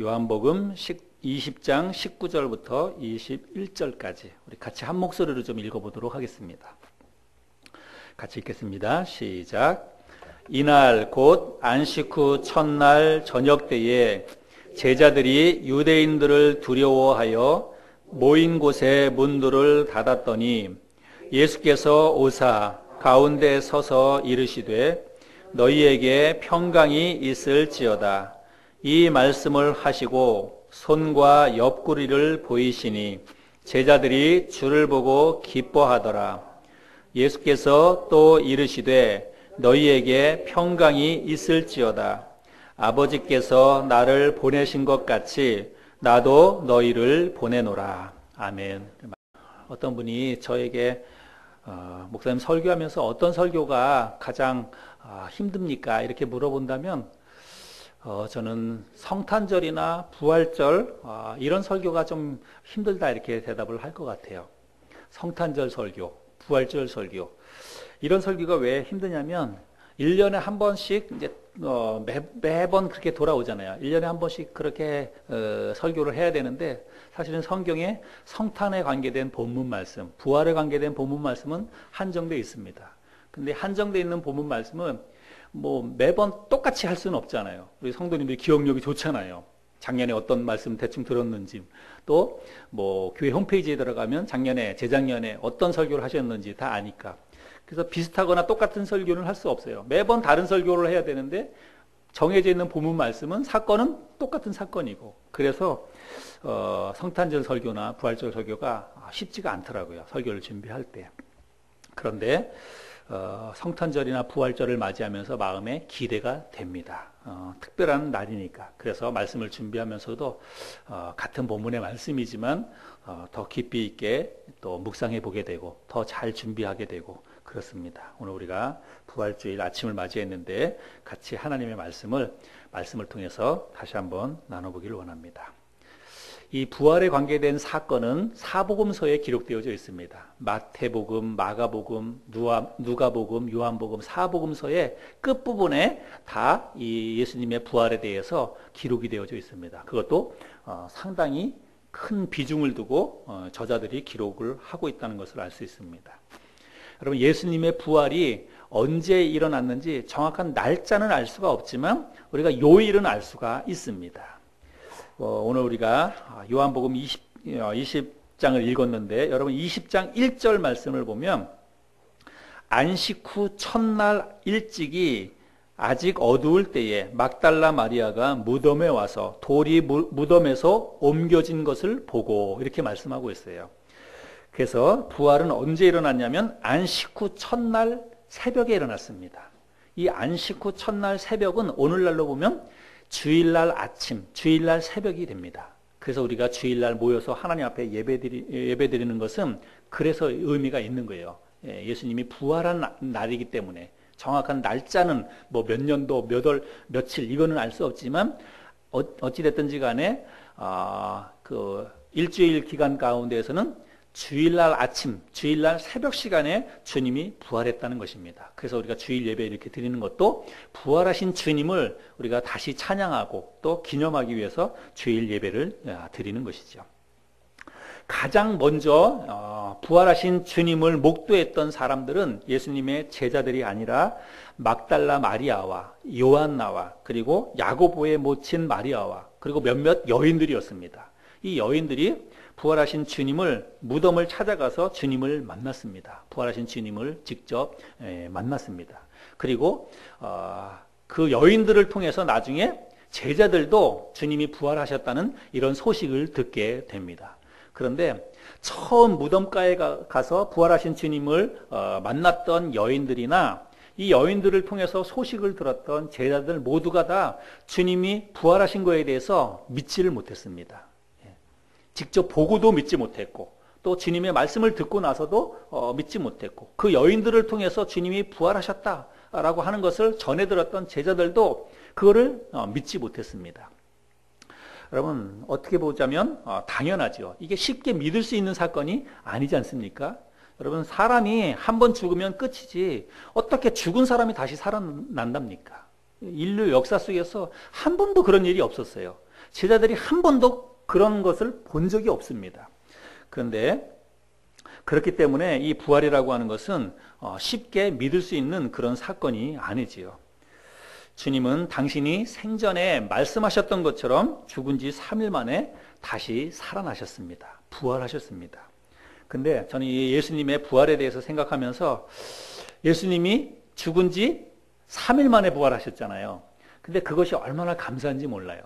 요한복음 20장 19절부터 21절까지 우리 같이 한 목소리로 좀 읽어보도록 하겠습니다. 같이 읽겠습니다. 시작. 이날 곧 안식 후 첫날 저녁 때에 제자들이 유대인들을 두려워하여 모인 곳에 문들을 닫았더니 예수께서 오사 가운데 서서 이르시되 너희에게 평강이 있을지어다. 이 말씀을 하시고 손과 옆구리를 보이시니 제자들이 주를 보고 기뻐하더라. 예수께서 또 이르시되 너희에게 평강이 있을지어다. 아버지께서 나를 보내신 것 같이 나도 너희를 보내노라. 아멘. 어떤 분이 저에게 목사님 설교하면서 어떤 설교가 가장 힘듭니까? 이렇게 물어본다면 저는 성탄절이나 부활절 이런 설교가 좀 힘들다 이렇게 대답을 할 것 같아요. 성탄절 설교, 부활절 설교 이런 설교가 왜 힘드냐면 1년에 한 번씩 이제 매번 그렇게 돌아오잖아요. 1년에 한 번씩 그렇게 설교를 해야 되는데 사실은 성경에 성탄에 관계된 본문 말씀, 부활에 관계된 본문 말씀은 한정되어 있습니다. 근데 한정되어 있는 본문 말씀은 뭐 매번 똑같이 할 수는 없잖아요. 우리 성도님들이 기억력이 좋잖아요. 작년에 어떤 말씀 대충 들었는지, 또 뭐 교회 홈페이지에 들어가면 작년에, 재작년에 어떤 설교를 하셨는지 다 아니까. 그래서 비슷하거나 똑같은 설교는 할 수 없어요. 매번 다른 설교를 해야 되는데 정해져 있는 본문 말씀은 사건은 똑같은 사건이고, 그래서 성탄절 설교나 부활절 설교가 쉽지가 않더라고요. 설교를 준비할 때. 그런데 성탄절이나 부활절을 맞이하면서 마음에 기대가 됩니다. 특별한 날이니까. 그래서 말씀을 준비하면서도 같은 본문의 말씀이지만 더 깊이 있게 또 묵상해 보게 되고 더 잘 준비하게 되고 그렇습니다. 오늘 우리가 부활주일 아침을 맞이했는데 같이 하나님의 말씀을 통해서 다시 한번 나눠보기를 원합니다. 이 부활에 관계된 사건은 사복음서에 기록되어져 있습니다. 마태복음, 마가복음, 누가복음, 요한복음, 사복음서의 끝부분에 다 이 예수님의 부활에 대해서 기록이 되어져 있습니다. 그것도 상당히 큰 비중을 두고 저자들이 기록을 하고 있다는 것을 알 수 있습니다. 여러분, 예수님의 부활이 언제 일어났는지 정확한 날짜는 알 수가 없지만 우리가 요일은 알 수가 있습니다. 오늘 우리가 요한복음 20장을 읽었는데 여러분 20장 1절 말씀을 보면 안식 후 첫날 일찍이 아직 어두울 때에 막달라 마리아가 무덤에 와서 돌이 무덤에서 옮겨진 것을 보고 이렇게 말씀하고 있어요. 그래서 부활은 언제 일어났냐면 안식 후 첫날 새벽에 일어났습니다. 이 안식 후 첫날 새벽은 오늘날로 보면 주일날 아침, 주일날 새벽이 됩니다. 그래서 우리가 주일날 모여서 하나님 앞에 예배드리는 것은 그래서 의미가 있는 거예요. 예수님이 부활한 날이기 때문에 정확한 날짜는 뭐 몇 년도, 몇 월, 며칠 이거는 알 수 없지만 어찌됐든지 간에 그 일주일 기간 가운데에서는 주일날 아침, 주일날 새벽 시간에 주님이 부활했다는 것입니다. 그래서 우리가 주일 예배 이렇게 드리는 것도 부활하신 주님을 우리가 다시 찬양하고 또 기념하기 위해서 주일 예배를 드리는 것이죠. 가장 먼저 부활하신 주님을 목도했던 사람들은 예수님의 제자들이 아니라 막달라 마리아와 요한나와 그리고 야고보의 모친 마리아와 그리고 몇몇 여인들이었습니다. 이 여인들이 부활하신 주님을 무덤을 찾아가서 주님을 만났습니다. 부활하신 주님을 직접 만났습니다. 그리고 그 여인들을 통해서 나중에 제자들도 주님이 부활하셨다는 이런 소식을 듣게 됩니다. 그런데 처음 무덤가에 가서 부활하신 주님을 만났던 여인들이나 이 여인들을 통해서 소식을 들었던 제자들 모두가 다 주님이 부활하신 것에 대해서 믿지를 못했습니다. 직접 보고도 믿지 못했고 또 주님의 말씀을 듣고 나서도 믿지 못했고 그 여인들을 통해서 주님이 부활하셨다라고 하는 것을 전해 들었던 제자들도 그거를 믿지 못했습니다. 여러분 어떻게 보자면 당연하죠. 이게 쉽게 믿을 수 있는 사건이 아니지 않습니까? 여러분 사람이 한 번 죽으면 끝이지 어떻게 죽은 사람이 다시 살아난답니까? 인류 역사 속에서 한 번도 그런 일이 없었어요. 제자들이 한 번도 그런 것을 본 적이 없습니다. 그런데 그렇기 때문에 이 부활이라고 하는 것은 쉽게 믿을 수 있는 그런 사건이 아니지요. 주님은 당신이 생전에 말씀하셨던 것처럼 죽은 지 3일 만에 다시 살아나셨습니다. 부활하셨습니다. 근데 저는 이 예수님의 부활에 대해서 생각하면서 예수님이 죽은 지 3일 만에 부활하셨잖아요. 근데 그것이 얼마나 감사한지 몰라요.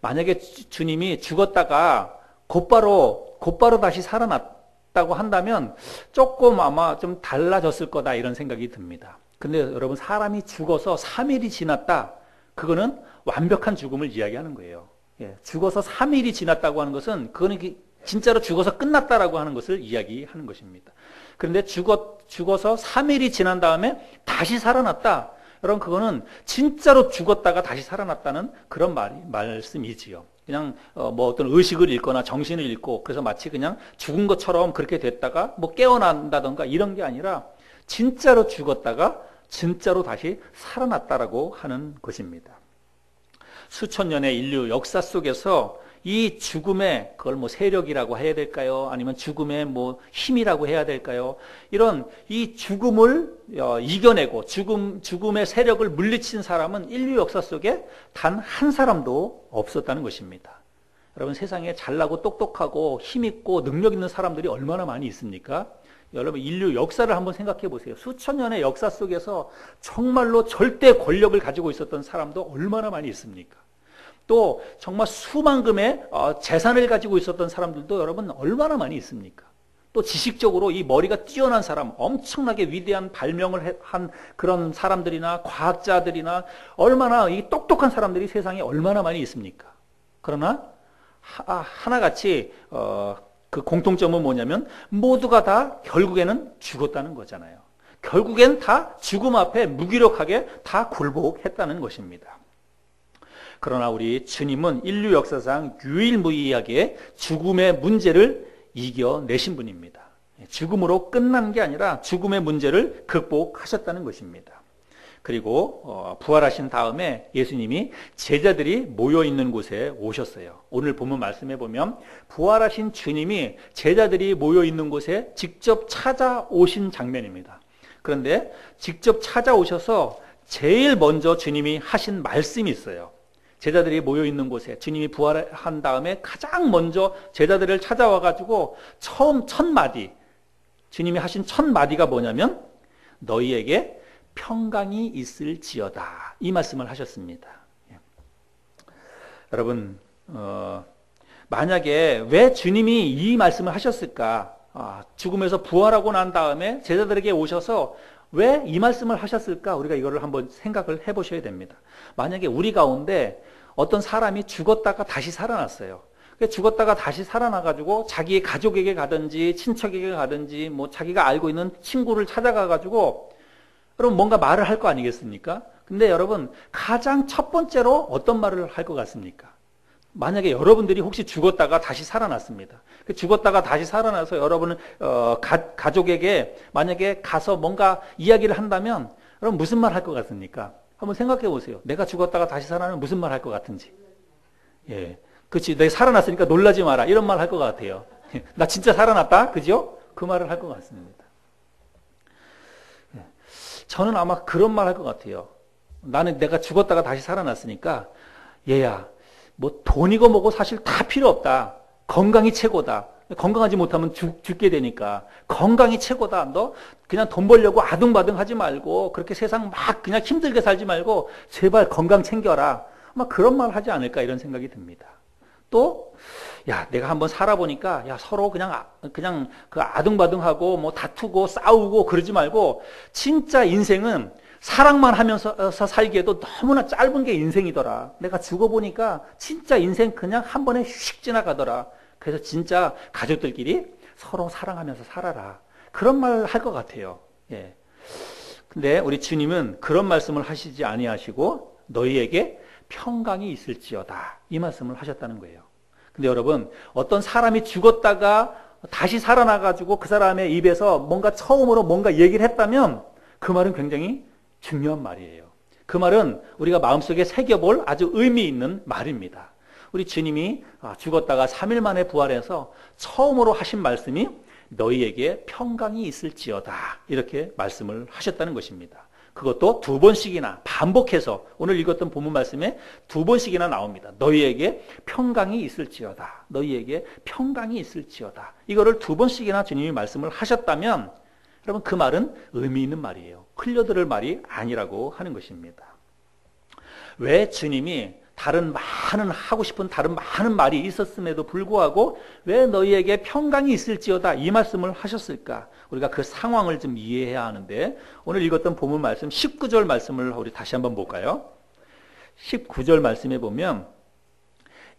만약에 주님이 죽었다가 곧바로 다시 살아났다고 한다면 조금 아마 좀 달라졌을 거다 이런 생각이 듭니다. 근데 여러분, 사람이 죽어서 3일이 지났다, 그거는 완벽한 죽음을 이야기하는 거예요. 죽어서 3일이 지났다고 하는 것은 그거는 진짜로 죽어서 끝났다라고 하는 것을 이야기하는 것입니다. 그런데 죽어서 3일이 지난 다음에 다시 살아났다, 여러분, 그거는 진짜로 죽었다가 다시 살아났다는 그런 말씀이지요. 그냥 뭐 어떤 의식을 잃거나 정신을 잃고 그래서 마치 그냥 죽은 것처럼 그렇게 됐다가 뭐 깨어난다던가 이런 게 아니라 진짜로 죽었다가 진짜로 다시 살아났다라고 하는 것입니다. 수천 년의 인류 역사 속에서 이 죽음의, 그걸 뭐 세력이라고 해야 될까요? 아니면 죽음의 뭐 힘이라고 해야 될까요? 이런 이 죽음을 이겨내고 죽음의 세력을 물리친 사람은 인류 역사 속에 단 한 사람도 없었다는 것입니다. 여러분, 세상에 잘나고 똑똑하고 힘있고 능력 있는 사람들이 얼마나 많이 있습니까? 여러분, 인류 역사를 한번 생각해 보세요. 수천 년의 역사 속에서 정말로 절대 권력을 가지고 있었던 사람도 얼마나 많이 있습니까? 또 정말 수만금의 재산을 가지고 있었던 사람들도 여러분 얼마나 많이 있습니까? 또 지식적으로 이 머리가 뛰어난 사람, 엄청나게 위대한 발명을 한 그런 사람들이나 과학자들이나 얼마나 이 똑똑한 사람들이 세상에 얼마나 많이 있습니까? 그러나 하나같이 그 공통점은 뭐냐면 모두가 다 결국에는 죽었다는 거잖아요. 결국엔 다 죽음 앞에 무기력하게 다 굴복했다는 것입니다. 그러나 우리 주님은 인류 역사상 유일무이하게 죽음의 문제를 이겨내신 분입니다. 죽음으로 끝난 게 아니라 죽음의 문제를 극복하셨다는 것입니다. 그리고 부활하신 다음에 예수님이 제자들이 모여있는 곳에 오셨어요. 오늘 본문 말씀해 보면 부활하신 주님이 제자들이 모여있는 곳에 직접 찾아오신 장면입니다. 그런데 직접 찾아오셔서 제일 먼저 주님이 하신 말씀이 있어요. 제자들이 모여있는 곳에 주님이 부활한 다음에 가장 먼저 제자들을 찾아와가지고 첫 마디, 주님이 하신 첫 마디가 뭐냐면 너희에게 평강이 있을지어다, 이 말씀을 하셨습니다. 여러분, 만약에 왜 주님이 이 말씀을 하셨을까? 죽음에서 부활하고 난 다음에 제자들에게 오셔서 왜 이 말씀을 하셨을까? 우리가 이거를 한번 생각을 해보셔야 됩니다. 만약에 우리 가운데 어떤 사람이 죽었다가 다시 살아났어요. 죽었다가 다시 살아나가지고 자기의 가족에게 가든지 친척에게 가든지 뭐 자기가 알고 있는 친구를 찾아가가지고 여러분 뭔가 말을 할 거 아니겠습니까? 근데 여러분 가장 첫 번째로 어떤 말을 할 것 같습니까? 만약에 여러분들이 혹시 죽었다가 다시 살아났습니다. 죽었다가 다시 살아나서 여러분은 가족에게 만약에 가서 뭔가 이야기를 한다면 여러분 무슨 말 할 것 같습니까? 한번 생각해 보세요. 내가 죽었다가 다시 살아나면 무슨 말 할 것 같은지. 예, 그렇지. 내가 살아났으니까 놀라지 마라, 이런 말 할 것 같아요. 나 진짜 살아났다, 그죠? 그 말을 할 것 같습니다. 예, 저는 아마 그런 말 할 것 같아요. 나는 내가 죽었다가 다시 살아났으니까 얘야, 뭐 돈이고 뭐고 사실 다 필요 없다. 건강이 최고다. 건강하지 못하면 죽게 되니까 건강이 최고다. 너 그냥 돈 벌려고 아둥바둥 하지 말고 그렇게 세상 막 그냥 힘들게 살지 말고 제발 건강 챙겨라. 아마 그런 말 하지 않을까 이런 생각이 듭니다. 또 야, 내가 한번 살아보니까 야, 서로 그냥 그 아둥바둥하고 뭐 다투고 싸우고 그러지 말고 진짜 인생은 사랑만 하면서 살기에도 너무나 짧은 게 인생이더라. 내가 죽어보니까 진짜 인생 그냥 한 번에 휙 지나가더라. 그래서 진짜 가족들끼리 서로 사랑하면서 살아라. 그런 말 할 것 같아요. 예. 근데 우리 주님은 그런 말씀을 하시지 아니하시고 너희에게 평강이 있을지어다, 이 말씀을 하셨다는 거예요. 근데 여러분, 어떤 사람이 죽었다가 다시 살아나가지고 그 사람의 입에서 뭔가 처음으로 뭔가 얘기를 했다면 그 말은 굉장히 중요한 말이에요. 그 말은 우리가 마음속에 새겨볼 아주 의미 있는 말입니다. 우리 주님이 죽었다가 3일 만에 부활해서 처음으로 하신 말씀이 너희에게 평강이 있을지어다 이렇게 말씀을 하셨다는 것입니다. 그것도 2번씩이나 반복해서 오늘 읽었던 본문 말씀에 2번씩이나 나옵니다. 너희에게 평강이 있을지어다. 너희에게 평강이 있을지어다. 이거를 2번씩이나 주님이 말씀을 하셨다면 여러분 그 말은 의미 있는 말이에요. 흘려들을 말이 아니라고 하는 것입니다. 왜 주님이 하고 싶은 다른 많은 말이 있었음에도 불구하고 왜 너희에게 평강이 있을지어다 이 말씀을 하셨을까? 우리가 그 상황을 좀 이해해야 하는데 오늘 읽었던 본문 말씀 19절 말씀을 우리 다시 한번 볼까요? 19절 말씀에 보면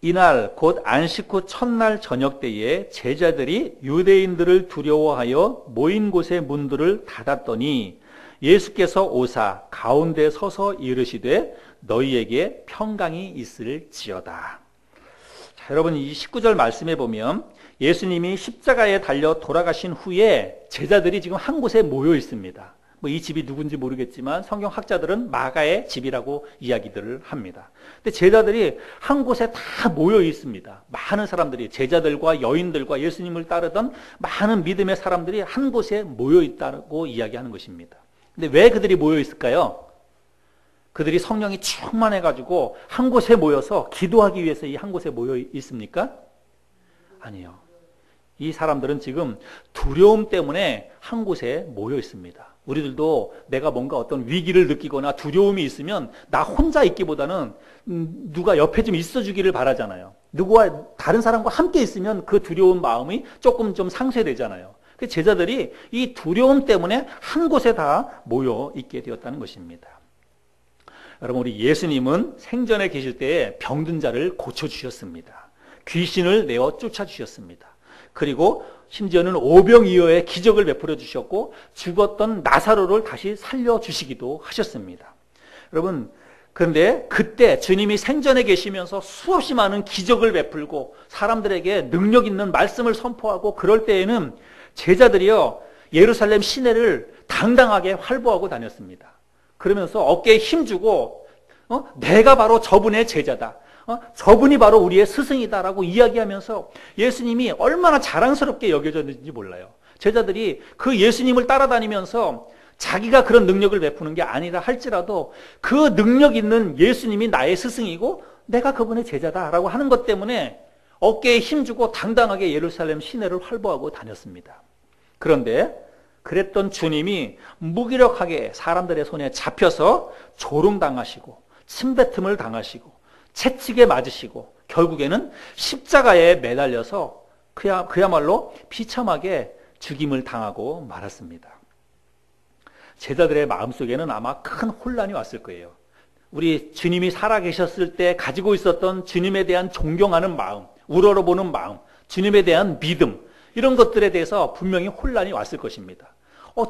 이날 곧 안식 후 첫날 저녁 때에 제자들이 유대인들을 두려워하여 모인 곳의 문들을 닫았더니 예수께서 오사 가운데 서서 이르시되 너희에게 평강이 있을지어다. 자, 여러분 이 19절 말씀에 보면 예수님이 십자가에 달려 돌아가신 후에 제자들이 지금 한 곳에 모여 있습니다. 이 집이 누군지 모르겠지만 성경학자들은 마가의 집이라고 이야기들을 합니다. 근데 제자들이 한 곳에 다 모여 있습니다. 많은 사람들이 제자들과 여인들과 예수님을 따르던 많은 믿음의 사람들이 한 곳에 모여 있다고 이야기하는 것입니다. 근데 왜 그들이 모여 있을까요? 그들이 성령이 충만해가지고 한 곳에 모여서 기도하기 위해서 이 한 곳에 모여 있습니까? 아니요. 이 사람들은 지금 두려움 때문에 한 곳에 모여 있습니다. 우리들도 내가 뭔가 어떤 위기를 느끼거나 두려움이 있으면 나 혼자 있기보다는 누가 옆에 좀 있어주기를 바라잖아요. 누구와 다른 사람과 함께 있으면 그 두려운 마음이 조금 좀 상쇄되잖아요. 그 제자들이 이 두려움 때문에 한 곳에 다 모여 있게 되었다는 것입니다. 여러분 우리 예수님은 생전에 계실 때에 병든 자를 고쳐주셨습니다. 귀신을 내어 쫓아주셨습니다. 그리고 심지어는 오병이어의 기적을 베풀어 주셨고 죽었던 나사로를 다시 살려주시기도 하셨습니다. 여러분 그런데 그때 주님이 생전에 계시면서 수없이 많은 기적을 베풀고 사람들에게 능력 있는 말씀을 선포하고 그럴 때에는 제자들이요 예루살렘 시내를 당당하게 활보하고 다녔습니다. 그러면서 어깨에 힘주고 내가 바로 저분의 제자다. 저분이 바로 우리의 스승이다라고 이야기하면서 예수님이 얼마나 자랑스럽게 여겨졌는지 몰라요. 제자들이 그 예수님을 따라다니면서 자기가 그런 능력을 베푸는 게 아니라 할지라도 그 능력 있는 예수님이 나의 스승이고 내가 그분의 제자다라고 하는 것 때문에 어깨에 힘주고 당당하게 예루살렘 시내를 활보하고 다녔습니다. 그런데 그랬던 주님이 무기력하게 사람들의 손에 잡혀서 조롱당하시고 침뱉음을 당하시고 채찍에 맞으시고 결국에는 십자가에 매달려서 그야말로 비참하게 죽임을 당하고 말았습니다. 제자들의 마음속에는 아마 큰 혼란이 왔을 거예요. 우리 주님이 살아계셨을 때 가지고 있었던 주님에 대한 존경하는 마음, 우러러보는 마음, 주님에 대한 믿음 이런 것들에 대해서 분명히 혼란이 왔을 것입니다.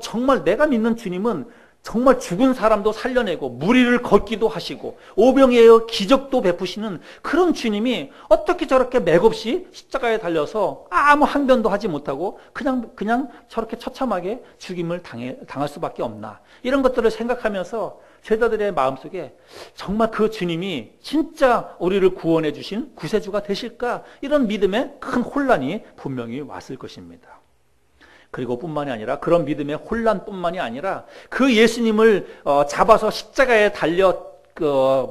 정말 내가 믿는 주님은 정말 죽은 사람도 살려내고 무리를 걷기도 하시고 오병이어 기적도 베푸시는 그런 주님이 어떻게 저렇게 맥없이 십자가에 달려서 아무 항변도 하지 못하고 그냥 저렇게 처참하게 죽임을 당할 수밖에 없나 이런 것들을 생각하면서 제자들의 마음속에 정말 그 주님이 진짜 우리를 구원해 주신 구세주가 되실까 이런 믿음의 큰 혼란이 분명히 왔을 것입니다. 그리고 뿐만이 아니라 그런 믿음의 혼란뿐만이 아니라 그 예수님을 잡아서 십자가에 달려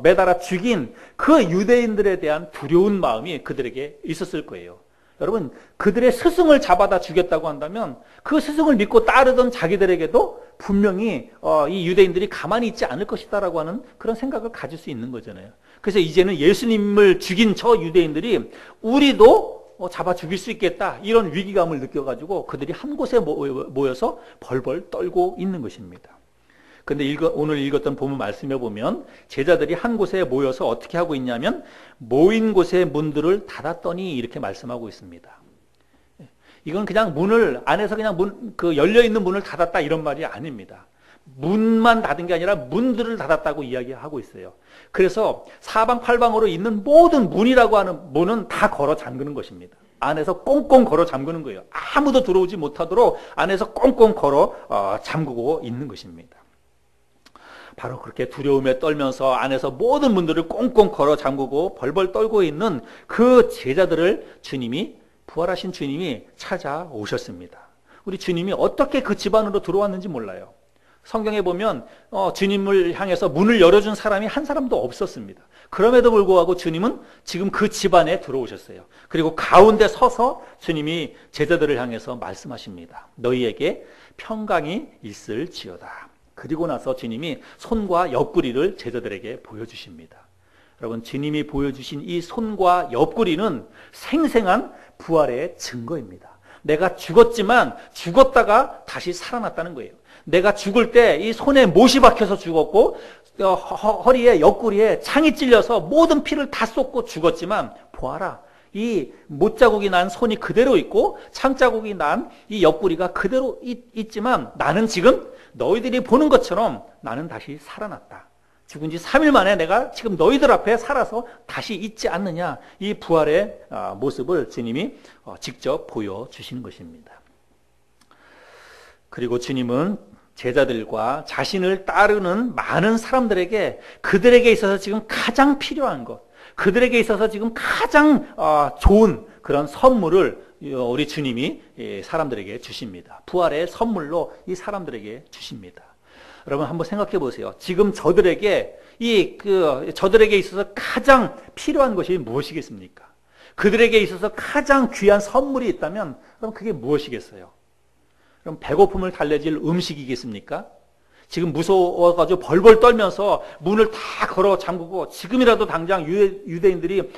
매달아 죽인 그 유대인들에 대한 두려운 마음이 그들에게 있었을 거예요. 여러분 그들의 스승을 잡아다 죽였다고 한다면 그 스승을 믿고 따르던 자기들에게도 분명히 이 유대인들이 가만히 있지 않을 것이다라고 하는 그런 생각을 가질 수 있는 거잖아요. 그래서 이제는 예수님을 죽인 저 유대인들이 우리도 잡아 죽일 수 있겠다 이런 위기감을 느껴가지고 그들이 한 곳에 모여서 벌벌 떨고 있는 것입니다. 그런데 오늘 읽었던 본문 말씀에 보면 제자들이 한 곳에 모여서 어떻게 하고 있냐면 모인 곳의 문들을 닫았더니 이렇게 말씀하고 있습니다. 이건 그냥 문을 안에서 그냥 열려 있는 문을 닫았다 이런 말이 아닙니다. 문만 닫은 게 아니라 문들을 닫았다고 이야기하고 있어요. 그래서 사방팔방으로 있는 모든 문이라고 하는 문은 다 걸어 잠그는 것입니다. 안에서 꽁꽁 걸어 잠그는 거예요. 아무도 들어오지 못하도록 안에서 꽁꽁 걸어 잠그고 있는 것입니다. 바로 그렇게 두려움에 떨면서 안에서 모든 문들을 꽁꽁 걸어 잠그고 벌벌 떨고 있는 그 제자들을 주님이, 부활하신 주님이 찾아오셨습니다. 우리 주님이 어떻게 그 집 안으로 들어왔는지 몰라요. 성경에 보면 주님을 향해서 문을 열어준 사람이 한 사람도 없었습니다. 그럼에도 불구하고 주님은 지금 그 집 안에 들어오셨어요. 그리고 가운데 서서 주님이 제자들을 향해서 말씀하십니다. 너희에게 평강이 있을지어다. 그리고 나서 주님이 손과 옆구리를 제자들에게 보여주십니다. 여러분, 주님이 보여주신 이 손과 옆구리는 생생한 부활의 증거입니다. 내가 죽었지만 죽었다가 다시 살아났다는 거예요. 내가 죽을 때 이 손에 못이 박혀서 죽었고 허리에 옆구리에 창이 찔려서 모든 피를 다 쏟고 죽었지만 보아라, 이 못자국이 난 손이 그대로 있고 창자국이 난 이 옆구리가 그대로 있지만 나는 지금 너희들이 보는 것처럼 나는 다시 살아났다. 죽은 지 3일 만에 내가 지금 너희들 앞에 살아서 다시 있지 않느냐. 이 부활의 모습을 주님이 직접 보여주시는 것입니다. 그리고 주님은 제자들과 자신을 따르는 많은 사람들에게 그들에게 있어서 지금 가장 필요한 것, 그들에게 있어서 지금 가장 좋은 그런 선물을 우리 주님이 사람들에게 주십니다. 부활의 선물로 이 사람들에게 주십니다. 여러분 한번 생각해 보세요. 지금 저들에게 저들에게 있어서 가장 필요한 것이 무엇이겠습니까? 그들에게 있어서 가장 귀한 선물이 있다면 그럼 그게 무엇이겠어요? 그럼 배고픔을 달래줄 음식이겠습니까? 지금 무서워가지고 벌벌 떨면서 문을 다 걸어 잠그고 지금이라도 당장 유대인들이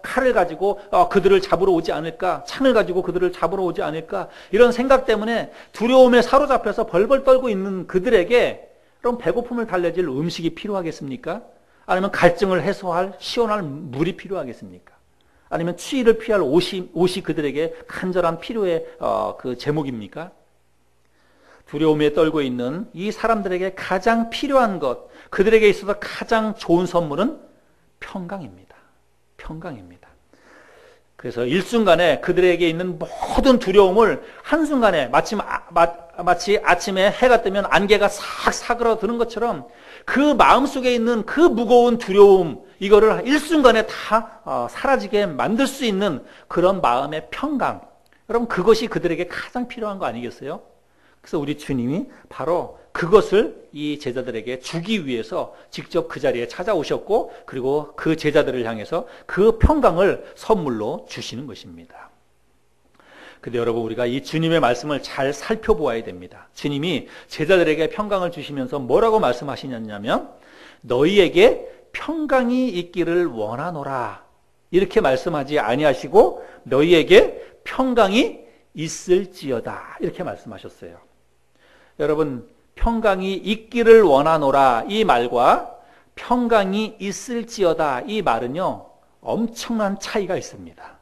칼을 가지고 그들을 잡으러 오지 않을까, 창을 가지고 그들을 잡으러 오지 않을까, 이런 생각 때문에 두려움에 사로잡혀서 벌벌 떨고 있는 그들에게 그럼 배고픔을 달래줄 음식이 필요하겠습니까? 아니면 갈증을 해소할 시원할 물이 필요하겠습니까? 아니면 추위를 피할 옷이 그들에게 간절한 필요의 그 제목입니까? 두려움에 떨고 있는 이 사람들에게 가장 필요한 것, 그들에게 있어서 가장 좋은 선물은 평강입니다. 평강입니다. 그래서 일순간에 그들에게 있는 모든 두려움을 한순간에 마치 아침에 해가 뜨면 안개가 싹 사그러드는 것처럼 그 마음속에 있는 그 무거운 두려움, 이거를 일순간에 다 사라지게 만들 수 있는 그런 마음의 평강, 여러분 그것이 그들에게 가장 필요한 거 아니겠어요? 그래서 우리 주님이 바로 그것을 이 제자들에게 주기 위해서 직접 그 자리에 찾아오셨고, 그리고 그 제자들을 향해서 그 평강을 선물로 주시는 것입니다. 근데 여러분, 우리가 이 주님의 말씀을 잘 살펴보아야 됩니다. 주님이 제자들에게 평강을 주시면서 뭐라고 말씀하시냐면, 너희에게 평강이 있기를 원하노라, 이렇게 말씀하지 아니하시고 너희에게 평강이 있을지어다, 이렇게 말씀하셨어요. 여러분, 평강이 있기를 원하노라 이 말과 평강이 있을지어다 이 말은요, 엄청난 차이가 있습니다.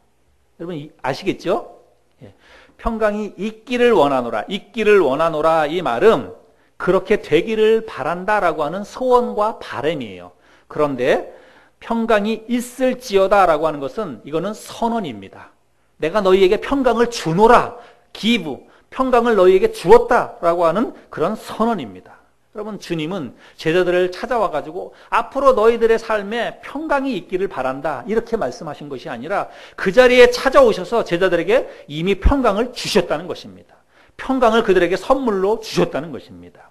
여러분 아시겠죠? 평강이 있기를 원하노라, 있기를 원하노라 이 말은 그렇게 되기를 바란다라고 하는 소원과 바람이에요. 그런데 평강이 있을지어다라고 하는 것은 이거는 선언입니다. 내가 너희에게 평강을 주노라, 기부, 평강을 너희에게 주었다라고 하는 그런 선언입니다. 여러분, 주님은 제자들을 찾아와가지고 앞으로 너희들의 삶에 평강이 있기를 바란다, 이렇게 말씀하신 것이 아니라 그 자리에 찾아오셔서 제자들에게 이미 평강을 주셨다는 것입니다. 평강을 그들에게 선물로 주셨다는 것입니다.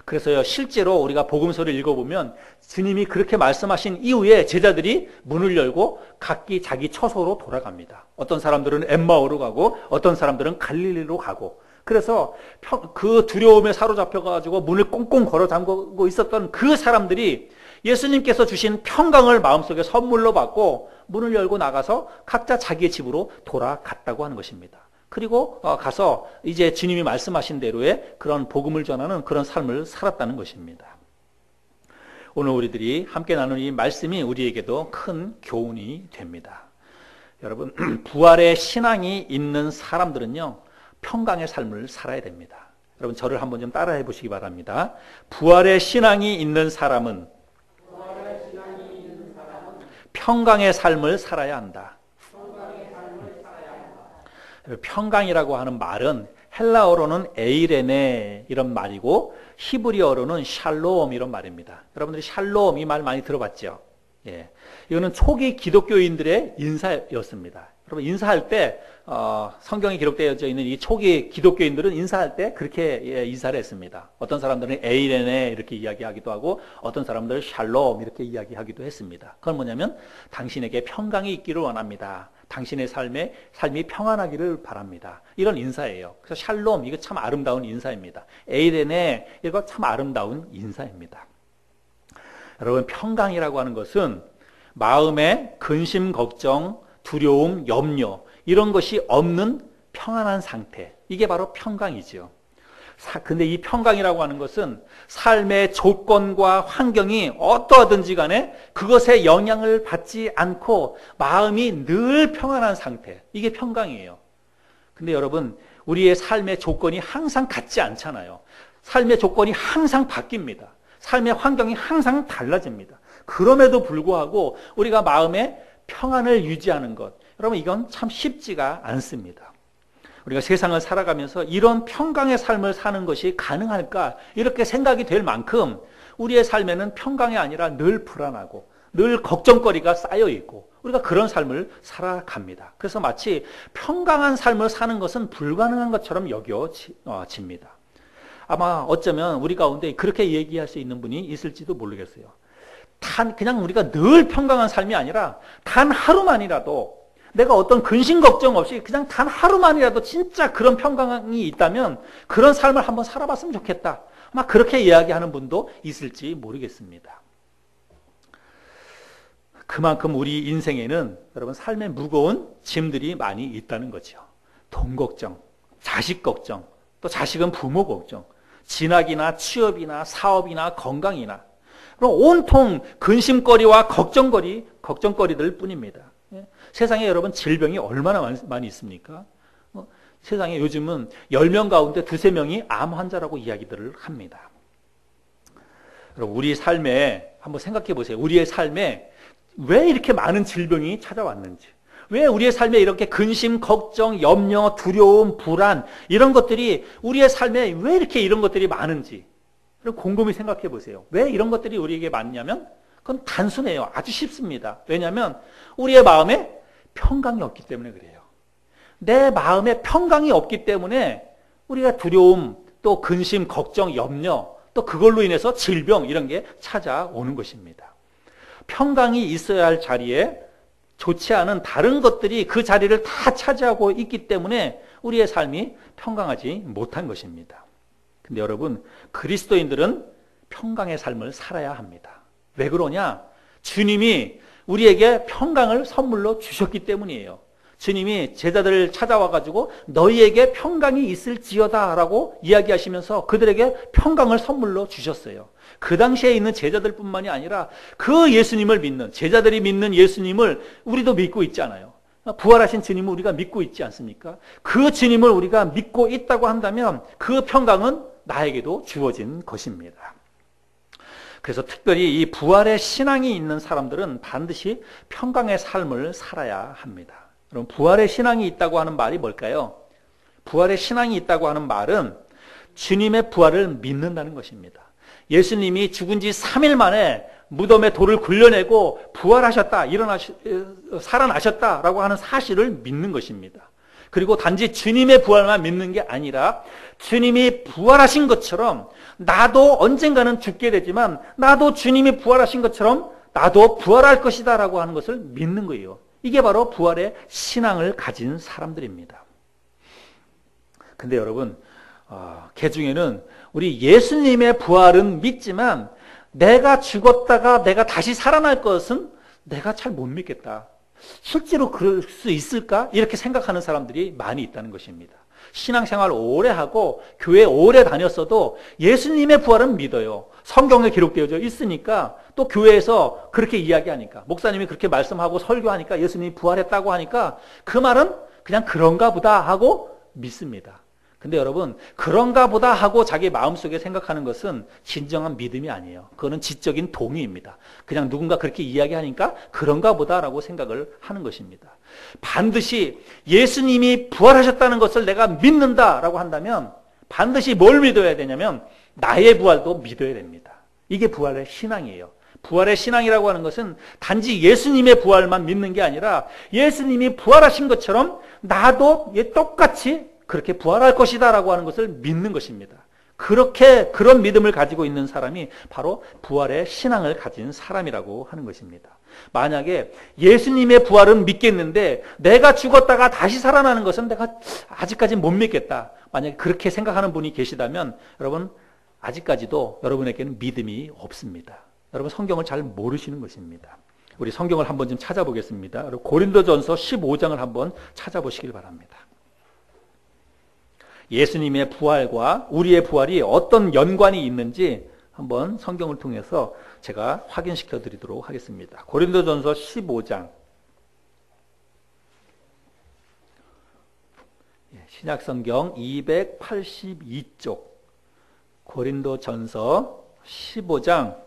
그래서요, 실제로 우리가 복음서를 읽어보면 주님이 그렇게 말씀하신 이후에 제자들이 문을 열고 각기 자기 처소로 돌아갑니다. 어떤 사람들은 엠마오로 가고 어떤 사람들은 갈릴리로 가고, 그래서 그 두려움에 사로잡혀가지고 문을 꽁꽁 걸어 잠그고 있었던 그 사람들이 예수님께서 주신 평강을 마음속에 선물로 받고 문을 열고 나가서 각자 자기의 집으로 돌아갔다고 하는 것입니다. 그리고 가서 이제 주님이 말씀하신 대로의 그런 복음을 전하는 그런 삶을 살았다는 것입니다. 오늘 우리들이 함께 나눈 이 말씀이 우리에게도 큰 교훈이 됩니다. 여러분, 부활의 신앙이 있는 사람들은요, 평강의 삶을 살아야 됩니다. 여러분, 저를 한번 좀 따라해 보시기 바랍니다. 부활의 신앙이 있는 사람은 평강의 삶을 살아야 한다. 평강이라고 하는 말은 헬라어로는 에이레네 이런 말이고 히브리어로는 샬롬 이런 말입니다. 여러분들이 샬롬 이 말 많이 들어봤죠? 예. 이거는 초기 기독교인들의 인사였습니다. 여러분 인사할 때 성경에 기록되어져 있는 이 초기 기독교인들은 인사할 때 그렇게 인사를 했습니다. 어떤 사람들은 에이레네 이렇게 이야기하기도 하고 어떤 사람들은 샬롬 이렇게 이야기하기도 했습니다. 그건 뭐냐면 당신에게 평강이 있기를 원합니다. 당신의 삶이 평안하기를 바랍니다. 이런 인사예요. 그래서 샬롬 이거 참 아름다운 인사입니다. 에이레네 이거 참 아름다운 인사입니다. 여러분 평강이라고 하는 것은 마음에 근심, 걱정, 두려움, 염려 이런 것이 없는 평안한 상태. 이게 바로 평강이죠. 근데 이 평강이라고 하는 것은 삶의 조건과 환경이 어떠하든지 간에 그것에 영향을 받지 않고 마음이 늘 평안한 상태. 이게 평강이에요. 근데 여러분 우리의 삶의 조건이 항상 같지 않잖아요. 삶의 조건이 항상 바뀝니다. 삶의 환경이 항상 달라집니다. 그럼에도 불구하고 우리가 마음의 평안을 유지하는 것, 여러분 이건 참 쉽지가 않습니다. 우리가 세상을 살아가면서 이런 평강의 삶을 사는 것이 가능할까 이렇게 생각이 될 만큼 우리의 삶에는 평강이 아니라 늘 불안하고 늘 걱정거리가 쌓여 있고 우리가 그런 삶을 살아갑니다. 그래서 마치 평강한 삶을 사는 것은 불가능한 것처럼 여겨집니다. 아마 어쩌면 우리 가운데 그렇게 얘기할 수 있는 분이 있을지도 모르겠어요. 그냥 우리가 늘 평강한 삶이 아니라 단 하루만이라도 내가 어떤 근심 걱정 없이 그냥 단 하루만이라도 진짜 그런 평강이 있다면 그런 삶을 한번 살아봤으면 좋겠다. 아마 그렇게 이야기하는 분도 있을지 모르겠습니다. 그만큼 우리 인생에는 여러분 삶의 무거운 짐들이 많이 있다는 거죠. 돈 걱정, 자식 걱정, 또 자식은 부모 걱정, 진학이나 취업이나 사업이나 건강이나 그럼 온통 근심거리와 걱정거리들 뿐입니다. 세상에 여러분 질병이 얼마나 많이 있습니까? 세상에 요즘은 10명 가운데 2-3명이 암 환자라고 이야기들을 합니다. 여러분 우리 삶에 한번 생각해 보세요. 우리의 삶에 왜 이렇게 많은 질병이 찾아왔는지, 왜 우리의 삶에 이렇게 근심, 걱정, 염려, 두려움, 불안 이런 것들이 우리의 삶에 왜 이렇게 이런 것들이 많은지 곰곰이 생각해 보세요. 왜 이런 것들이 우리에게 많냐면 그건 단순해요. 아주 쉽습니다. 왜냐하면 우리의 마음에 평강이 없기 때문에 그래요. 내 마음에 평강이 없기 때문에 우리가 두려움, 또 근심, 걱정, 염려, 또 그걸로 인해서 질병 이런 게 찾아오는 것입니다. 평강이 있어야 할 자리에 좋지 않은 다른 것들이 그 자리를 다 차지하고 있기 때문에 우리의 삶이 평강하지 못한 것입니다. 근데 여러분 그리스도인들은 평강의 삶을 살아야 합니다. 왜 그러냐? 주님이 우리에게 평강을 선물로 주셨기 때문이에요. 주님이 제자들을 찾아와가지고 너희에게 평강이 있을지어다 라고 이야기하시면서 그들에게 평강을 선물로 주셨어요. 그 당시에 있는 제자들뿐만이 아니라 그 예수님을 믿는 제자들이 믿는 예수님을 우리도 믿고 있잖아요. 부활하신 주님을 우리가 믿고 있지 않습니까? 그 주님을 우리가 믿고 있다고 한다면 그 평강은 나에게도 주어진 것입니다. 그래서 특별히 이 부활의 신앙이 있는 사람들은 반드시 평강의 삶을 살아야 합니다. 그럼 부활의 신앙이 있다고 하는 말이 뭘까요? 부활의 신앙이 있다고 하는 말은 주님의 부활을 믿는다는 것입니다. 예수님이 죽은 지 3일 만에 무덤에 돌을 굴려내고 부활하셨다, 살아나셨다라고 하는 사실을 믿는 것입니다. 그리고 단지 주님의 부활만 믿는 게 아니라 주님이 부활하신 것처럼 나도 언젠가는 죽게 되지만 나도 주님이 부활하신 것처럼 나도 부활할 것이다 라고 하는 것을 믿는 거예요. 이게 바로 부활의 신앙을 가진 사람들입니다. 근데 여러분 개 중에는 우리 예수님의 부활은 믿지만 내가 죽었다가 내가 다시 살아날 것은 내가 잘 못 믿겠다. 실제로 그럴 수 있을까? 이렇게 생각하는 사람들이 많이 있다는 것입니다. 신앙생활 오래 하고 교회 오래 다녔어도 예수님의 부활은 믿어요. 성경에 기록되어져 있으니까 또 교회에서 그렇게 이야기하니까 목사님이 그렇게 말씀하고 설교하니까 예수님이 부활했다고 하니까 그 말은 그냥 그런가 보다 하고 믿습니다. 근데 여러분, 그런가 보다 하고 자기 마음속에 생각하는 것은 진정한 믿음이 아니에요. 그거는 지적인 동의입니다. 그냥 누군가 그렇게 이야기하니까 그런가 보다라고 생각을 하는 것입니다. 반드시 예수님이 부활하셨다는 것을 내가 믿는다라고 한다면 반드시 뭘 믿어야 되냐면 나의 부활도 믿어야 됩니다. 이게 부활의 신앙이에요. 부활의 신앙이라고 하는 것은 단지 예수님의 부활만 믿는 게 아니라 예수님이 부활하신 것처럼 나도 똑같이 그렇게 부활할 것이다 라고 하는 것을 믿는 것입니다. 그런 믿음을 가지고 있는 사람이 바로 부활의 신앙을 가진 사람이라고 하는 것입니다. 만약에 예수님의 부활은 믿겠는데 내가 죽었다가 다시 살아나는 것은 내가 아직까지는 못 믿겠다. 만약에 그렇게 생각하는 분이 계시다면 여러분 아직까지도 여러분에게는 믿음이 없습니다. 여러분 성경을 잘 모르시는 것입니다. 우리 성경을 한번 좀 찾아보겠습니다. 고린도전서 15장을 한번 찾아보시길 바랍니다. 예수님의 부활과 우리의 부활이 어떤 연관이 있는지 한번 성경을 통해서 제가 확인시켜 드리도록 하겠습니다. 고린도전서 15장 신약성경 282쪽 고린도전서 15장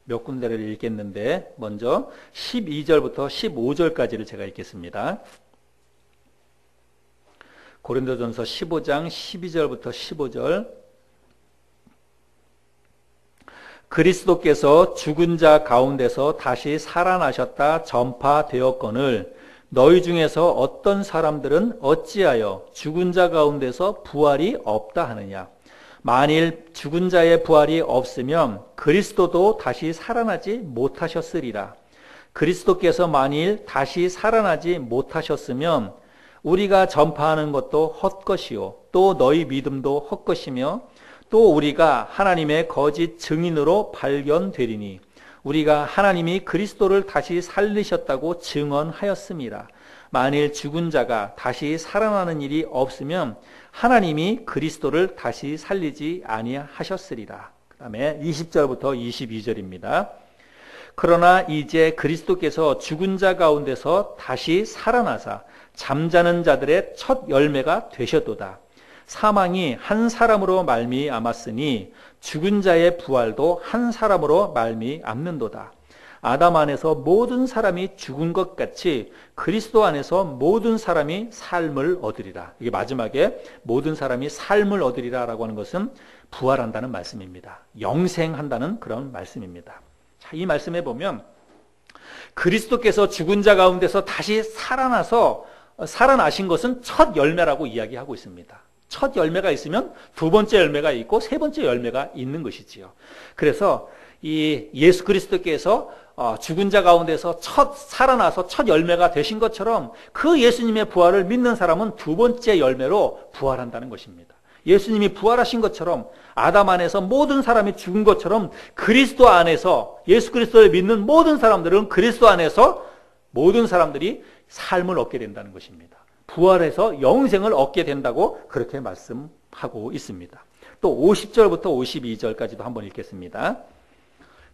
몇 군데를 읽겠는데 먼저 12절부터 15절까지를 제가 읽겠습니다. 고린도전서 15장 12절부터 15절 그리스도께서 죽은 자 가운데서 다시 살아나셨다 전파되었거늘 너희 중에서 어떤 사람들은 어찌하여 죽은 자 가운데서 부활이 없다 하느냐. 만일 죽은 자의 부활이 없으면 그리스도도 다시 살아나지 못하셨으리라. 그리스도께서 만일 다시 살아나지 못하셨으면 우리가 전파하는 것도 헛것이요 또 너희 믿음도 헛것이며 또 우리가 하나님의 거짓 증인으로 발견되리니 우리가 하나님이 그리스도를 다시 살리셨다고 증언하였습니다. 만일 죽은 자가 다시 살아나는 일이 없으면 하나님이 그리스도를 다시 살리지 아니하셨으리라. 그 다음에 20절부터 22절입니다. 그러나 이제 그리스도께서 죽은 자 가운데서 다시 살아나사 잠자는 자들의 첫 열매가 되셨도다. 사망이 한 사람으로 말미암았으니 죽은 자의 부활도 한 사람으로 말미암는도다. 아담 안에서 모든 사람이 죽은 것 같이 그리스도 안에서 모든 사람이 삶을 얻으리라. 이게 마지막에 모든 사람이 삶을 얻으리라라고 하는 것은 부활한다는 말씀입니다. 영생한다는 그런 말씀입니다. 자, 이 말씀에 보면 그리스도께서 죽은 자 가운데서 다시 살아나신 것은 첫 열매라고 이야기하고 있습니다. 첫 열매가 있으면 두 번째 열매가 있고 세 번째 열매가 있는 것이지요. 그래서 이 예수 그리스도께서 죽은 자 가운데서 살아나서 첫 열매가 되신 것처럼 그 예수님의 부활을 믿는 사람은 두 번째 열매로 부활한다는 것입니다. 예수님이 부활하신 것처럼 아담 안에서 모든 사람이 죽은 것처럼 그리스도 안에서 예수 그리스도를 믿는 모든 사람들은 그리스도 안에서 모든 사람들이 삶을 얻게 된다는 것입니다. 부활해서 영생을 얻게 된다고 그렇게 말씀하고 있습니다. 또 50절부터 52절까지도 한번 읽겠습니다.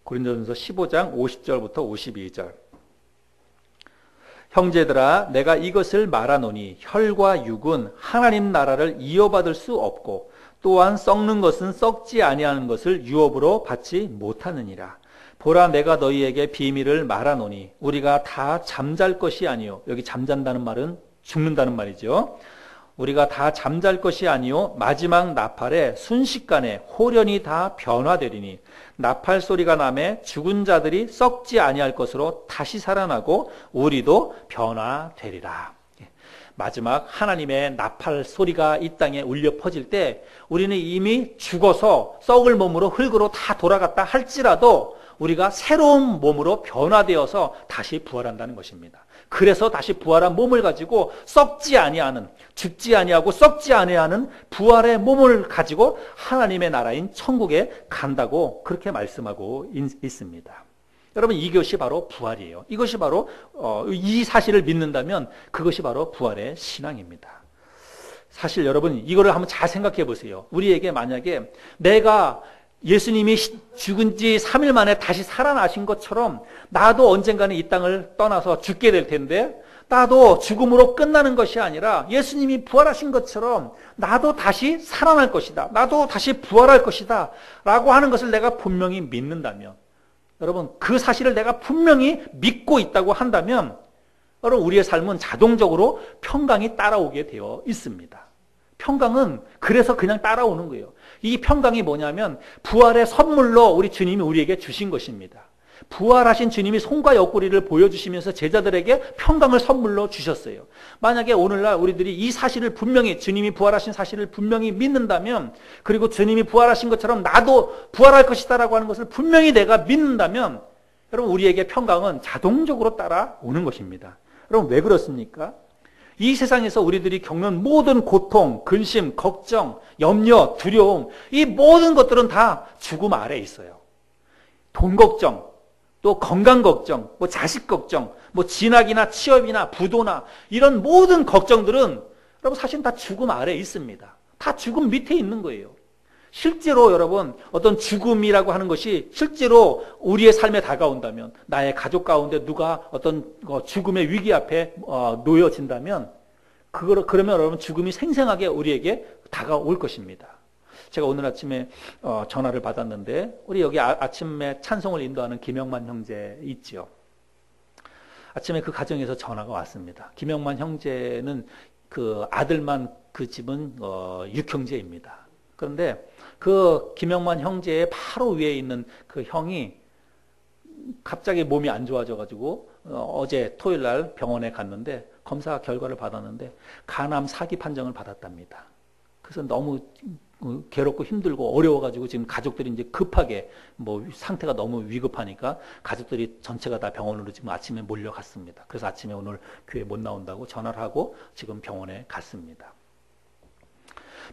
고린도전서 15장 50절부터 52절 형제들아 내가 이것을 말하노니 혈과 육은 하나님 나라를 이어받을 수 없고 또한 썩는 것은 썩지 아니하는 것을 유업으로 받지 못하느니라. 보라 내가 너희에게 비밀을 말하노니 우리가 다 잠잘 것이 아니요. 여기 잠잔다는 말은 죽는다는 말이죠. 우리가 다 잠잘 것이 아니요 마지막 나팔에 순식간에 홀연히 다 변화되리니 나팔 소리가 나매 죽은 자들이 썩지 아니할 것으로 다시 살아나고 우리도 변화되리라. 마지막 하나님의 나팔 소리가 이 땅에 울려 퍼질 때 우리는 이미 죽어서 썩을 몸으로 흙으로 다 돌아갔다 할지라도 우리가 새로운 몸으로 변화되어서 다시 부활한다는 것입니다. 그래서 다시 부활한 몸을 가지고 썩지 아니하는, 죽지 아니하고 썩지 아니하는 부활의 몸을 가지고 하나님의 나라인 천국에 간다고 그렇게 말씀하고 있습니다. 여러분 이것이 바로 부활이에요. 이것이 바로 이 사실을 믿는다면 그것이 바로 부활의 신앙입니다. 사실 여러분 이거를 한번 잘 생각해 보세요. 우리에게 만약에 내가 예수님이 죽은 지 3일 만에 다시 살아나신 것처럼 나도 언젠가는 이 땅을 떠나서 죽게 될 텐데 나도 죽음으로 끝나는 것이 아니라 예수님이 부활하신 것처럼 나도 다시 살아날 것이다. 나도 다시 부활할 것이다. 라고 하는 것을 내가 분명히 믿는다면, 여러분, 그 사실을 내가 분명히 믿고 있다고 한다면, 여러분, 우리의 삶은 자동적으로 평강이 따라오게 되어 있습니다. 평강은 그래서 그냥 따라오는 거예요. 이 평강이 뭐냐면 부활의 선물로 우리 주님이 우리에게 주신 것입니다. 부활하신 주님이 손과 옆구리를 보여주시면서 제자들에게 평강을 선물로 주셨어요. 만약에 오늘날 우리들이 이 사실을 분명히, 주님이 부활하신 사실을 분명히 믿는다면, 그리고 주님이 부활하신 것처럼 나도 부활할 것이다 라고 하는 것을 분명히 내가 믿는다면, 여러분, 우리에게 평강은 자동적으로 따라오는 것입니다. 여러분, 왜 그렇습니까? 이 세상에서 우리들이 겪는 모든 고통, 근심, 걱정, 염려, 두려움, 이 모든 것들은 다 죽음 아래에 있어요. 돈 걱정, 또 건강 걱정, 뭐 자식 걱정, 뭐 진학이나 취업이나 부도나 이런 모든 걱정들은 여러분 사실 다 죽음 아래에 있습니다. 다 죽음 밑에 있는 거예요. 실제로 여러분 어떤 죽음이라고 하는 것이 실제로 우리의 삶에 다가온다면, 나의 가족 가운데 누가 어떤 죽음의 위기 앞에 놓여진다면, 그러면 여러분 죽음이 생생하게 우리에게 다가올 것입니다. 제가 오늘 아침에 전화를 받았는데, 우리 여기 아침에 찬송을 인도하는 김영만 형제 있지요. 아침에 그 가정에서 전화가 왔습니다. 김영만 형제는 그 아들만 그 집은 6형제입니다. 그런데 그 김영만 형제의 바로 위에 있는 그 형이 갑자기 몸이 안 좋아져가지고 어제 토요일 날 병원에 갔는데 검사 결과를 받았는데 간암 4기 판정을 받았답니다. 그래서 너무 괴롭고 힘들고 어려워가지고 지금 가족들이 이제 급하게 뭐 상태가 너무 위급하니까 가족들이 전체가 다 병원으로 지금 아침에 몰려갔습니다. 그래서 아침에 오늘 교회 못 나온다고 전화를 하고 지금 병원에 갔습니다.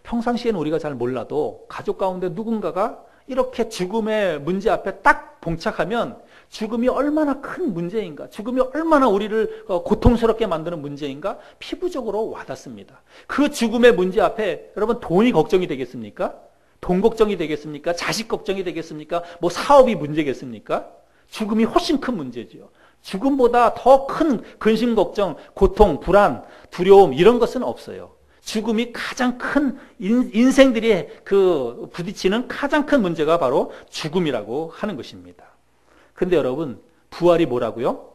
평상시에는 우리가 잘 몰라도 가족 가운데 누군가가 이렇게 죽음의 문제 앞에 딱 봉착하면 죽음이 얼마나 큰 문제인가, 죽음이 얼마나 우리를 고통스럽게 만드는 문제인가 피부적으로 와닿습니다. 그 죽음의 문제 앞에 여러분 돈이 걱정이 되겠습니까? 돈 걱정이 되겠습니까? 자식 걱정이 되겠습니까? 뭐 사업이 문제겠습니까? 죽음이 훨씬 큰 문제지요. 죽음보다 더 큰 근심 걱정, 고통, 불안, 두려움 이런 것은 없어요. 죽음이 가장 큰 인생들이 그 부딪히는 가장 큰 문제가 바로 죽음이라고 하는 것입니다. 근데 여러분, 부활이 뭐라고요?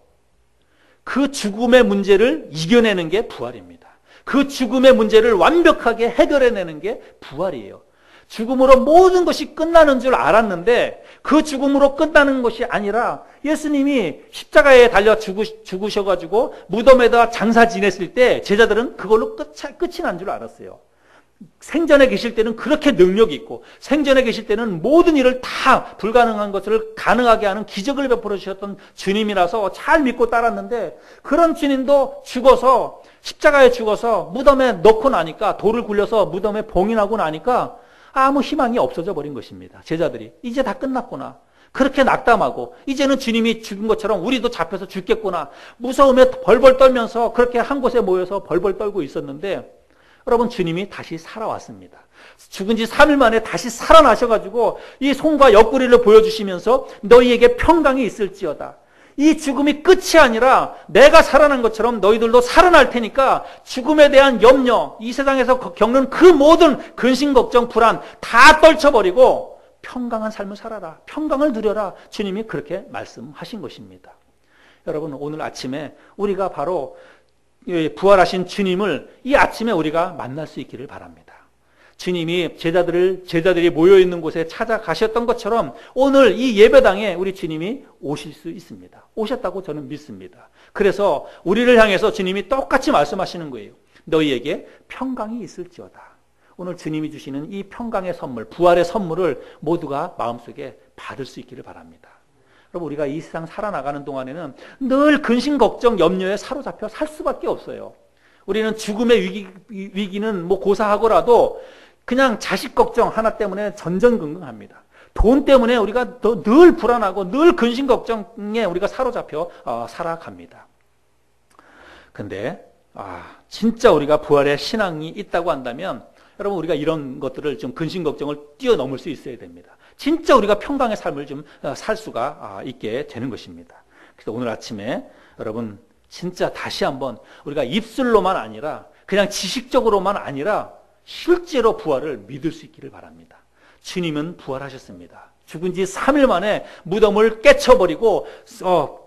그 죽음의 문제를 이겨내는 게 부활입니다. 그 죽음의 문제를 완벽하게 해결해내는 게 부활이에요. 죽음으로 모든 것이 끝나는 줄 알았는데 그 죽음으로 끝나는 것이 아니라 예수님이 십자가에 달려 죽으셔가지고 무덤에다 장사 지냈을 때 제자들은 그걸로 끝이 난 줄 알았어요. 생전에 계실 때는 그렇게 능력이 있고 생전에 계실 때는 모든 일을 다 불가능한 것을 가능하게 하는 기적을 베풀어 주셨던 주님이라서 잘 믿고 따랐는데, 그런 주님도 죽어서 십자가에 죽어서 무덤에 넣고 나니까, 돌을 굴려서 무덤에 봉인하고 나니까 아무 희망이 없어져 버린 것입니다. 제자들이 이제 다 끝났구나, 그렇게 낙담하고 이제는 주님이 죽은 것처럼 우리도 잡혀서 죽겠구나 무서움에 벌벌 떨면서 그렇게 한 곳에 모여서 벌벌 떨고 있었는데, 여러분 주님이 다시 살아왔습니다. 죽은 지 3일 만에 다시 살아나셔가지고 이 손과 옆구리를 보여주시면서 너희에게 평강이 있을지어다. 이 죽음이 끝이 아니라 내가 살아난 것처럼 너희들도 살아날 테니까 죽음에 대한 염려, 이 세상에서 겪는 그 모든 근심, 걱정, 불안 다 떨쳐버리고 평강한 삶을 살아라, 평강을 누려라. 주님이 그렇게 말씀하신 것입니다. 여러분 오늘 아침에 우리가 바로 부활하신 주님을 이 아침에 우리가 만날 수 있기를 바랍니다. 주님이 제자들이 모여있는 곳에 찾아가셨던 것처럼 오늘 이 예배당에 우리 주님이 오실 수 있습니다. 오셨다고 저는 믿습니다. 그래서 우리를 향해서 주님이 똑같이 말씀하시는 거예요. 너희에게 평강이 있을지어다. 오늘 주님이 주시는 이 평강의 선물, 부활의 선물을 모두가 마음속에 받을 수 있기를 바랍니다. 여러분 우리가 이 세상 살아나가는 동안에는 늘 근심, 걱정, 염려에 사로잡혀 살 수밖에 없어요. 우리는 죽음의 위기는 뭐 고사하고라도 그냥 자식 걱정 하나 때문에 전전긍긍합니다. 돈 때문에 우리가 늘 불안하고 늘 근심, 걱정에 우리가 사로잡혀 살아갑니다. 근데 진짜 우리가 부활의 신앙이 있다고 한다면 여러분 우리가 이런 것들을 좀 근심, 걱정을 뛰어넘을 수 있어야 됩니다. 진짜 우리가 평강의 삶을 좀 살 수가 있게 되는 것입니다. 그래서 오늘 아침에 여러분 진짜 다시 한번 우리가 입술로만 아니라 그냥 지식적으로만 아니라 실제로 부활을 믿을 수 있기를 바랍니다. 주님은 부활하셨습니다. 죽은 지 3일 만에 무덤을 깨쳐버리고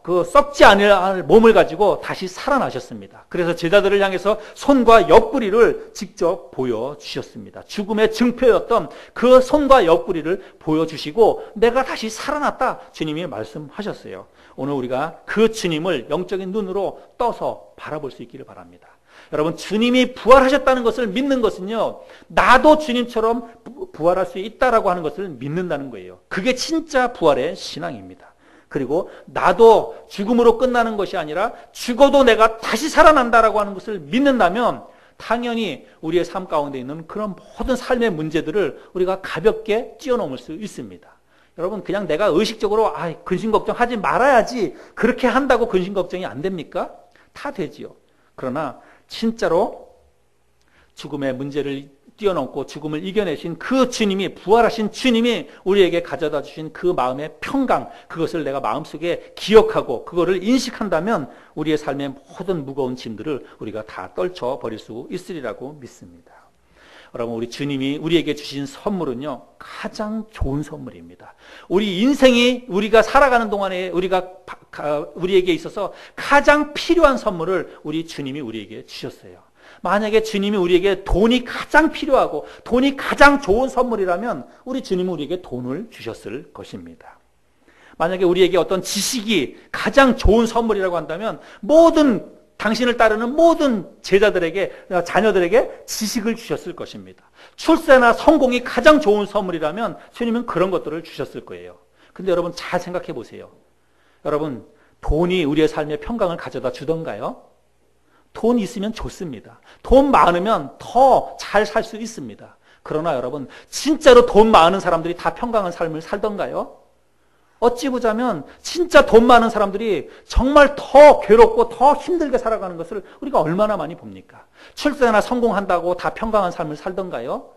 그 썩지 않을 몸을 가지고 다시 살아나셨습니다. 그래서 제자들을 향해서 손과 옆구리를 직접 보여주셨습니다. 죽음의 증표였던 그 손과 옆구리를 보여주시고 내가 다시 살아났다 주님이 말씀하셨어요. 오늘 우리가 그 주님을 영적인 눈으로 떠서 바라볼 수 있기를 바랍니다. 여러분, 주님이 부활하셨다는 것을 믿는 것은요, 나도 주님처럼 부활할 수 있다라고 하는 것을 믿는다는 거예요. 그게 진짜 부활의 신앙입니다. 그리고 나도 죽음으로 끝나는 것이 아니라 죽어도 내가 다시 살아난다라고 하는 것을 믿는다면 당연히 우리의 삶 가운데 있는 그런 모든 삶의 문제들을 우리가 가볍게 뛰어넘을 수 있습니다. 여러분, 그냥 내가 의식적으로 근심 걱정하지 말아야지 그렇게 한다고 근심 걱정이 안 됩니까? 다 되지요. 그러나 진짜로 죽음의 문제를 뛰어넘고 죽음을 이겨내신 그 주님이, 부활하신 주님이 우리에게 가져다 주신 그 마음의 평강, 그것을 내가 마음속에 기억하고 그거를 인식한다면 우리의 삶의 모든 무거운 짐들을 우리가 다 떨쳐버릴 수 있으리라고 믿습니다. 여러분, 우리 주님이 우리에게 주신 선물은요, 가장 좋은 선물입니다. 우리 인생이 우리가 살아가는 동안에 우리에게 있어서 가장 필요한 선물을 우리 주님이 우리에게 주셨어요. 만약에 주님이 우리에게 돈이 가장 필요하고 돈이 가장 좋은 선물이라면 우리 주님은 우리에게 돈을 주셨을 것입니다. 만약에 우리에게 어떤 지식이 가장 좋은 선물이라고 한다면 당신을 따르는 모든 자녀들에게 지식을 주셨을 것입니다. 출세나 성공이 가장 좋은 선물이라면 주님은 그런 것들을 주셨을 거예요. 근데 여러분 잘 생각해 보세요. 여러분, 돈이 우리의 삶의 평강을 가져다 주던가요? 돈 있으면 좋습니다. 돈 많으면 더 잘 살 수 있습니다. 그러나 여러분, 진짜로 돈 많은 사람들이 다 평강한 삶을 살던가요? 어찌 보자면 진짜 돈 많은 사람들이 정말 더 괴롭고 더 힘들게 살아가는 것을 우리가 얼마나 많이 봅니까? 출세나 성공한다고 다 평강한 삶을 살던가요?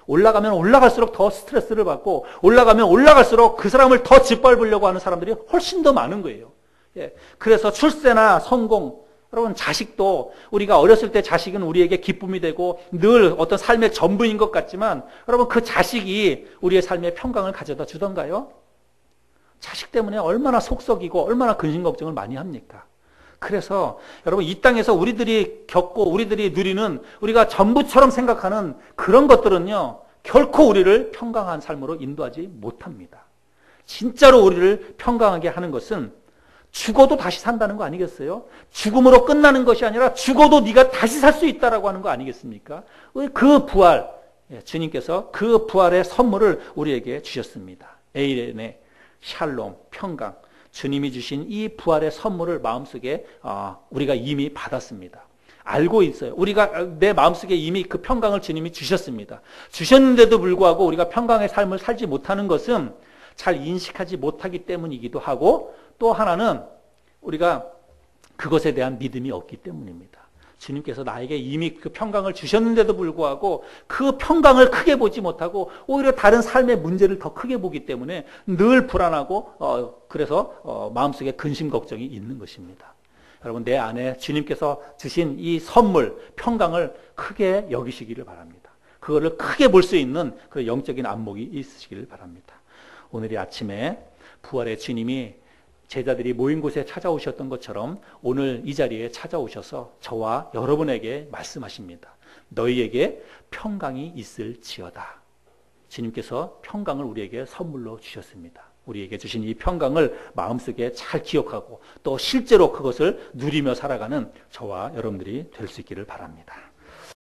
올라가면 올라갈수록 더 스트레스를 받고 올라가면 올라갈수록 그 사람을 더 짓밟으려고 하는 사람들이 훨씬 더 많은 거예요. 그래서 출세나 성공, 여러분 자식도 우리가 어렸을 때 자식은 우리에게 기쁨이 되고 늘 어떤 삶의 전부인 것 같지만 여러분 그 자식이 우리의 삶의 평강을 가져다 주던가요? 자식 때문에 얼마나 속썩이고 얼마나 근심 걱정을 많이 합니까? 그래서 여러분 이 땅에서 우리들이 겪고 우리들이 누리는 우리가 전부처럼 생각하는 그런 것들은요 결코 우리를 평강한 삶으로 인도하지 못합니다. 진짜로 우리를 평강하게 하는 것은 죽어도 다시 산다는 거 아니겠어요? 죽음으로 끝나는 것이 아니라 죽어도 네가 다시 살 수 있다라고 하는 거 아니겠습니까? 그 부활, 주님께서 그 부활의 선물을 우리에게 주셨습니다. 에이레네 샬롬, 평강, 주님이 주신 이 부활의 선물을 마음속에 우리가 이미 받았습니다. 알고 있어요. 우리가 내 마음속에 이미 그 평강을 주님이 주셨습니다. 주셨는데도 불구하고 우리가 평강의 삶을 살지 못하는 것은 잘 인식하지 못하기 때문이기도 하고 또 하나는 우리가 그것에 대한 믿음이 없기 때문입니다. 주님께서 나에게 이미 그 평강을 주셨는데도 불구하고 그 평강을 크게 보지 못하고 오히려 다른 삶의 문제를 더 크게 보기 때문에 늘 불안하고 그래서 마음속에 근심 걱정이 있는 것입니다. 여러분 내 안에 주님께서 주신 이 선물 평강을 크게 여기시기를 바랍니다. 그거를 크게 볼 수 있는 그 영적인 안목이 있으시기를 바랍니다. 오늘 이 아침에 부활의 주님이 제자들이 모인 곳에 찾아오셨던 것처럼 오늘 이 자리에 찾아오셔서 저와 여러분에게 말씀하십니다. 너희에게 평강이 있을지어다. 주님께서 평강을 우리에게 선물로 주셨습니다. 우리에게 주신 이 평강을 마음속에 잘 기억하고 또 실제로 그것을 누리며 살아가는 저와 여러분들이 될 수 있기를 바랍니다.